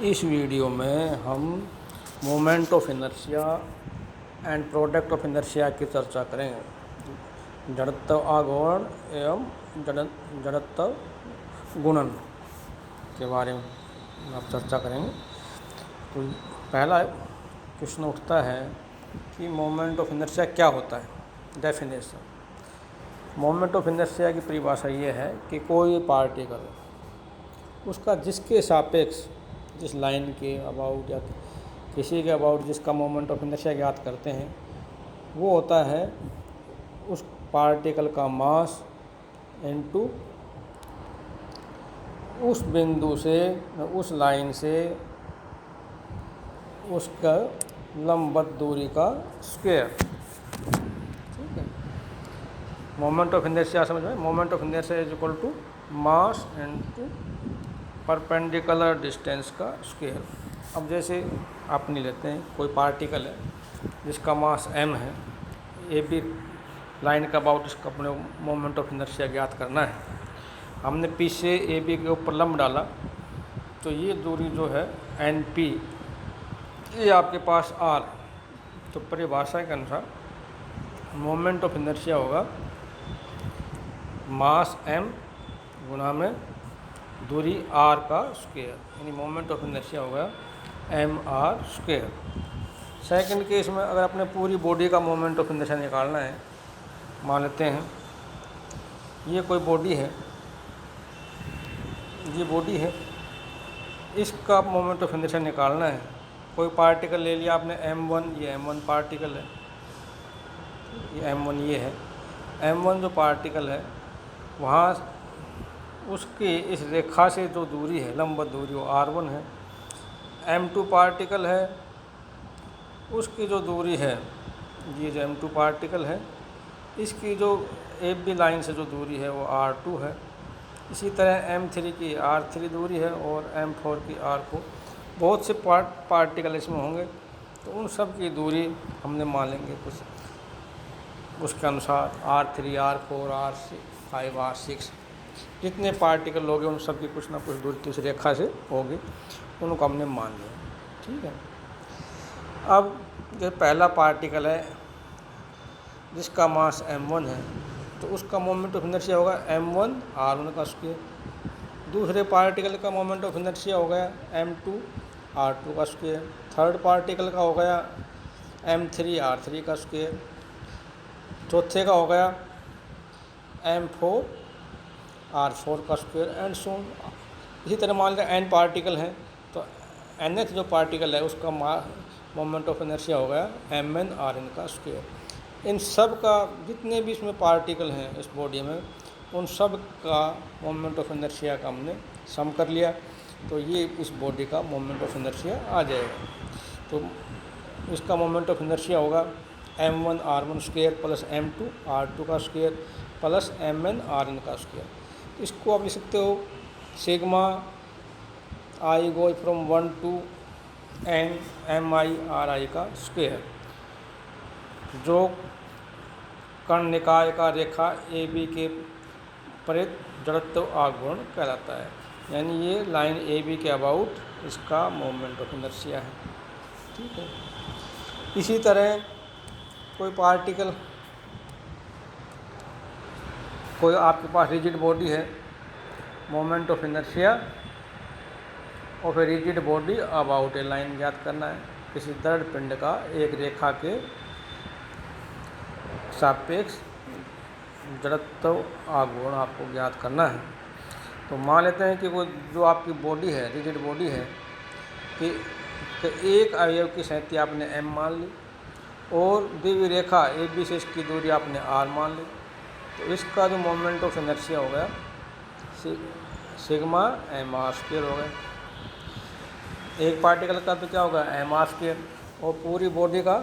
इस वीडियो में हम moment of inertia and product of inertia की चर्चा करेंगे। जड़त्व आघूर्ण एवं जड़त्व गुणन के बारे में आप चर्चा करेंगे। तो पहला क्वेश्चन उठता है कि मोमेंट ऑफ इनर्शिया क्या होता है। डेफिनेशन, मोमेंट ऑफ इनर्शिया की परिभाषा ये है कि कोई पार्टिकल उसका जिसके सापेक्ष, जिस लाइन के अबाउट या किसी के अबाउट जिसका मोमेंट ऑफ इनर्शिया ज्ञात करते हैं, वो होता है उस पार्टिकल का मास इनटू उस बिंदु से, उस लाइन से उसका लंबवत दूरी का स्क्वायर। ठीक है, मोमेंट ऑफ इनर्शिया समझ में, moment of inertia is equal to mass into perpendicular distance का स्क्वायर। अब जैसे अपनी लेते हैं, कोई पार्टिकल है जिसका मास m है, ए बी लाइन का अबाउट इसका अपने मोमेंट ऑफ इनर्शिया ज्ञात करना है। हमने पीछे ए बी के ऊपर लंब डाला तो ये दूरी जो है एन पी, ये आपके पास r। तो परिभाषा के अनुसार मोमेंट ऑफ इनर्शिया होगा मास m गुणा में दूरी r का स्क्वायर, यानी मोमेंट ऑफ इनर्शिया होगा mr स्क्वायर। सेकंड केस में अगर अपने पूरी बॉडी का मोमेंट ऑफ इनर्शिया निकालना है, मान लेते हैं ये कोई बॉडी है, ये बॉडी है, इसका मोमेंट ऑफ इनर्शिया निकालना है। कोई पार्टिकल ले लिया आपने m1, ये m1 पार्टिकल है, ये m1 ये है। m1 जो पार्टिकल है वहाँ उसकी इस रेखा से जो दूरी है, लंबवत दूरी, वो r1 है। m2 पार्टिकल है, उसकी जो दूरी है, ये जो m2 पार्टिकल है, इसकी जो ए बी लाइन से जो दूरी है वो r2 है। इसी तरह m3 की r3 दूरी है और m4 की r4। बहुत से पार्टिकल इसमें होंगे, तो उन सब की दूरी हमने मान लेंगे कुछ उसके अनुसार r3, r4, r5, r6। जितने पार्टिकल होंगे उन सब की कुछ ना कुछ दूरी इस रेखा से होगी, उनको हमने मान लिया। ठीक है, अब जो पहला पार्टिकल है जिसका मास m1 है, तो उसका मोमेंट ऑफ इनर्शिया होगा m1 r1 का स्क्वायर। दूसरे पार्टिकल का मोमेंट ऑफ इनर्शिया हो गया m2 r2 का स्क्वायर। थर्ड पार्टिकल का हो गया m3 r3 का स्क्वायर। चौथे का हो गया m4 r4 का स्क्वायर एंड सो ऑन। इसी तरह मान लिया n पार्टिकल हैं, तो nth जो पार्टिकल है उसका मोमेंट ऑफ इनर्शिया हो गया mn rn का स्क्वायर। इन सब का जितने भी इसमें पार्टिकल हैं इस बॉडी में, उन सब का मोमेंट ऑफ इनर्शिया का हमने सम कर लिया, तो ये इस बॉडी का मोमेंट ऑफ इनर्शिया आ जाएगा। तो इसका मोमेंट ऑफ इनर्शिया होगा m1 r1 square plus m2 r2 का स्क्वायर प्लस mn rn का स्क्वायर। इसको आप लिख सकते हो sigma I go from 1 to n mi ri का स्क्वायर, जो कर्ण निकाय का रेखा ए बी के परित जड़त्व आघूर्ण कहलाता है। यानी ये लाइन ए बी के अबाउट इसका मोमेंट ऑफ इनर्शिया है। ठीक है, इसी तरह कोई पार्टिकल, कोई आपके पास रिजिड बॉडी है, मोमेंट ऑफ इनर्शिया और फिर rigid body about A line ज्ञात करना है। किसी दृढ़ पिंड का एक रेखा के सापेक्ष जड़त्व आघूर्ण आपको ज्ञात करना है। तो मान लेते हैं कि वो जो आपकी बॉडी है, रिजिड बॉडी है, कि एक अवयव की संहति आपने m मान ली और द्विवीय रेखा ए बी से इसकी दूरी आपने r मान ली, तो इसका जो मोमेंट ऑफ इनर्शिया हो गया सिग्मा एम आर स्क्वायर हो गया। एक पार्टिकल का तो क्या होगा एम आर स्क्वायर, और पूरी बॉडी का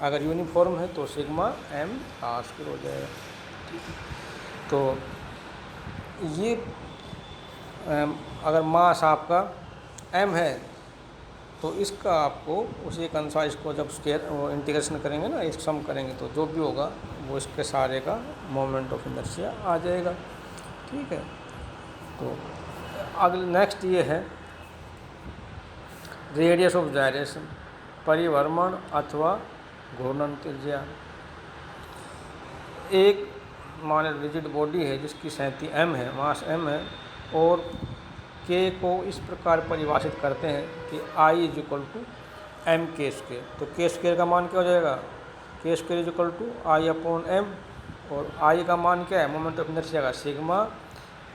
अगर यूनिफॉर्म है तो सिग्मा एम आर स्क्वायर हो जाएगा। तो ये अगर मास आपका m है तो इसका आपको उसी के अनुसार इसको जब स्क्वायर इंटीग्रेशन करेंगे ना, इस सम करेंगे, तो जो भी होगा वो इसके सारे का मोमेंट ऑफ इनर्शिया आ जाएगा। ठीक है, तो अगले नेक्स्ट ये है रेडियस ऑफ जायरेशन, परिभ्रमण अथवा घूर्णन त्रिज्या। एक मान रिजिड बॉडी है जिसकी सहती m है, मास m है, और k को इस प्रकार परिभाषित करते हैं कि I is equal to M K square. तो के स्क्वेयर का मान क्या हो जाएगा, K square is equal to I upon M, और आई का मान क्या है, मोमेंट ऑफ इनर्शिया का sigma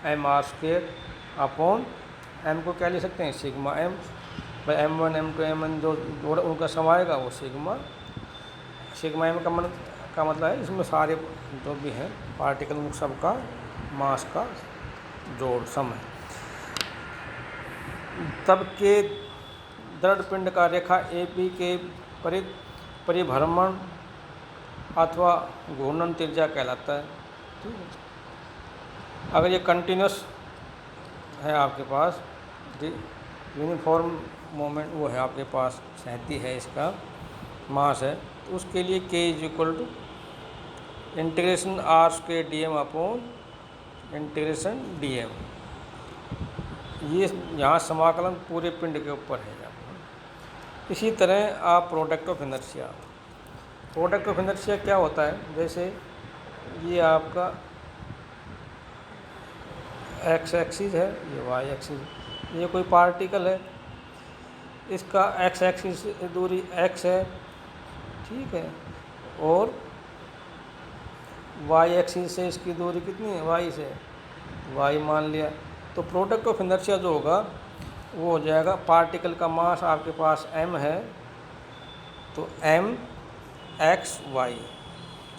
m r square upon m को क्या ले सकते हैं, सिग्मा एम भाई M1 M2 M1 जो उनका सम आएगा वो सिग्मा एम का मतलब है इसमें सारे जो भी हैं पार्टिकल उन सबका मास का जोड़ सम है। तब के दृढ़ पिंड का रेखा AP के परिभ्रमण अथवा घूर्णन त्रिज्या कहलाता है। ठीक है, अगर ये कंटिन्यूस है आपके पास, यूनिफॉर्म मोमेंट वो है आपके पास, सहती है, इसका मास है, तो उसके लिए k is equal to integration r square d m upon integration d m. ये यहाँ समाकलन पूरे पिंड के ऊपर है। इसी तरह आप product of inertia, product of inertia क्या होता है, जैसे ये आपका एक्स एक्सिस है, ये वाई एक्सिस, ये कोई पार्टिकल है, इसका एक्स एक्सिस दूरी x है, ठीक है, और वाई एक्सिस से इसकी दूरी कितनी है, y से, y मान लिया। तो प्रोडक्ट ऑफ इनर्शिया जो होगा वो हो जाएगा, पार्टिकल का मास आपके पास m है, तो m x y,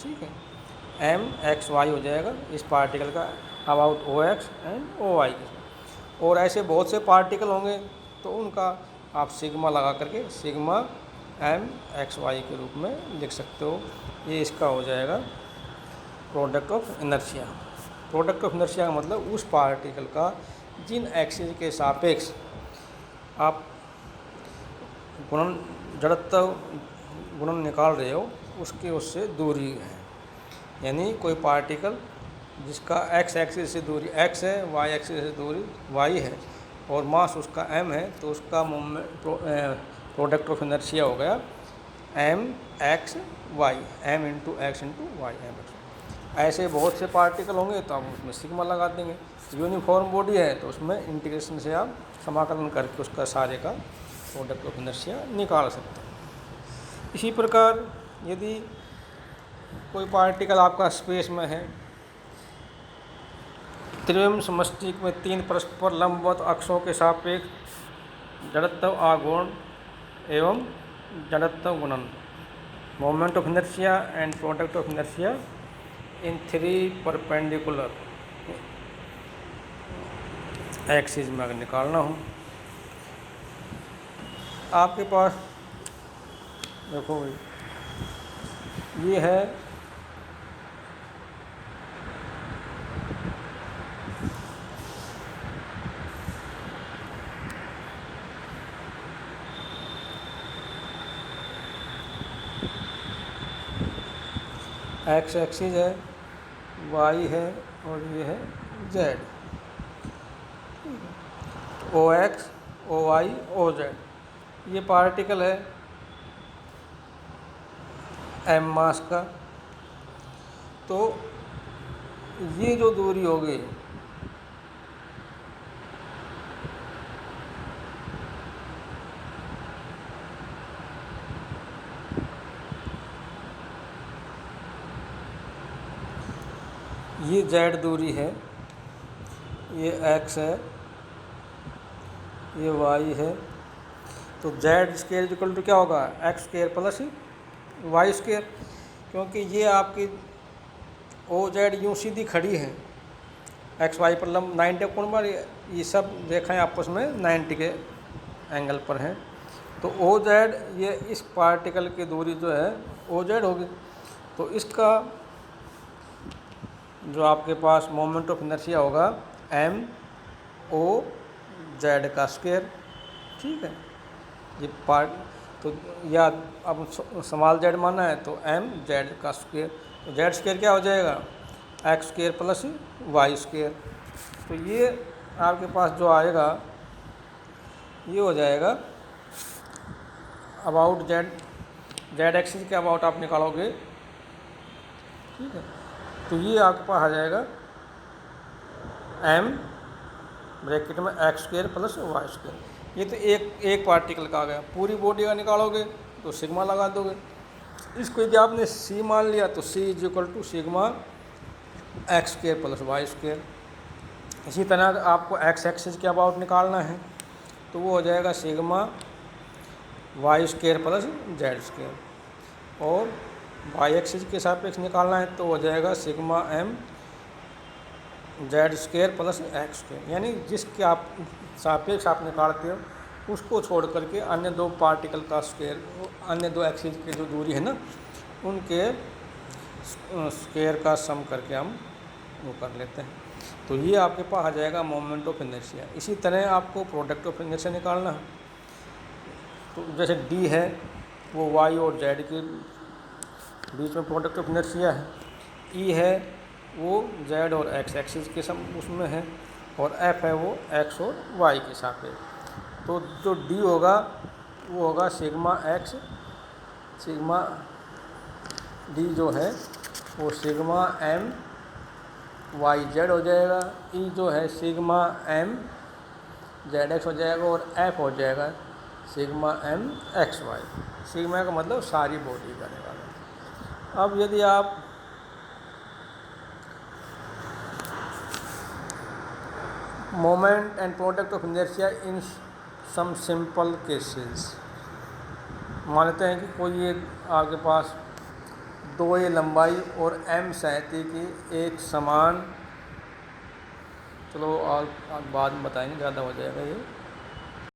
ठीक है, m x y हो जाएगा इस पार्टिकल का about O X and O Y. और ऐसे बहुत से पार्टिकल होंगे तो उनका आप सिग्मा लगा करके सिग्मा m x y के रूप में लिख सकते हो। ये इसका हो जाएगा product of inertia. Product of inertia का मतलब उस पार्टिकल का जिन एक्सिस के सापेक्ष आप गुणन जड़त्व गुणन निकाल रहे हो उसके उससे दूरी है। यानी कोई पार्टिकल जिसका एक्स एक्सिस से दूरी x है, वाई एक्सिस से दूरी y है और मास उसका m है, तो उसका प्रोडक्ट ऑफ इनर्शिया हो गया m x y, m into x into y m x. ऐसे बहुत से पार्टिकल होंगे तो आप उसमें सिग्मा लगा देंगे। यूनिफॉर्म बॉडी है तो उसमें इंटीग्रेशन से आप समाकलन करके उसका सारे का प्रोडक्ट ऑफ इनर्शिया निकाल सकते हैं। इसी प्रकार यदि कोई पार्टिकल आपका स्पेस में है, त्रिविम समष्टिक में 3 परस्पर लंबवत अक्षों के सापेक्ष जड़त्व आघूर्ण एवं जड़त्व गुणन, moment of inertia and product of inertia in 3 perpendicular axis में अगर निकालना हो, आपके पास देखो ये है एक्स एक्सिस है, वाई है और ये है Z, O X O Y O Z. ये पार्टिकल है एम मास का, तो ये जो दूरी होगी ये जेड दूरी है, ये एक्स है, ये वाई है, तो जेड स्क्वायर इक्वल टू क्या होगा, x square plus y square, क्योंकि ये आपकी ओ जेड यूँ सीधी खड़ी है, एक्स वाई पर लंब 90 कोण पर, ये सब रेखाएं आपस में 90 के एंगल पर हैं। तो ओ जेड ये इस पार्टिकल की दूरी जो है ओ जेड होगी, तो इसका जो आपके पास मोमेंट ऑफ इनर्शिया होगा एम ओ जेड का स्क्वायर, ठीक है। ये पार्ट तो या अब स्मॉल जेड माना है तो एम जेड का स्क्वायर, तो जेड स्क्वायर क्या हो जाएगा, x square plus y square. तो ये आपके पास जो आएगा ये हो जाएगा अबाउट जेड एक्सिस के अबाउट आप निकालोगे, ठीक है, तो ये आपके पास आ जाएगा m ब्रैकेट में x square plus y square. ये तो एक पार्टिकल का आ गया। पूरी बॉडी का निकालोगे तो सिग्मा लगा दोगे। इसको यदि आपने c मान लिया तो c is equal to sigma x square plus y square. इसी तरह आपको एक्स एक्सिस के अबाउट निकालना है तो वो हो जाएगा sigma y square plus z square, और वाई एक्सिस के सापेक्ष निकालना है तो हो जाएगा sigma m z square plus x square. यानी जिसके आप सापेक्ष आप निकालते हो उसको छोड़ करके अन्य दो पार्टिकल का स्क्वायर, अन्य दो एक्सिस की जो दूरी है ना उनके स्क्वायर का सम करके हम वो कर लेते हैं। तो ये आपके पास आ जाएगा मोमेंट ऑफ इनर्शिया। इसी तरह आपको प्रोडक्ट ऑफ इनर्शिया निकालना है। तो जैसे डी है वो वाई और जेड के बीच में प्रोडक्ट ऑफ इनर्शिया है, ई है वो जेड और एक्स एक्सिस के सम उसमें है, और एफ है वो एक्स और वाई के सापेक्ष। तो जो डी होगा वो होगा सिग्मा एक्स, सिग्मा डी जो है वो सिग्मा एम वाई जेड हो जाएगा, ई जो है सिग्मा एम जेड एक्स हो जाएगा, और एफ हो जाएगा sigma m x y. Sigma का मतलब सारी बॉडी का निकालना। अब यदि आप moment and product of inertia in some simple cases, मानते हैं कि कोई ये आपके पास 2a लंबाई और m सतह की एक समान, चलो और बाद में बताएंगे, ज़्यादा हो जाएगा ये।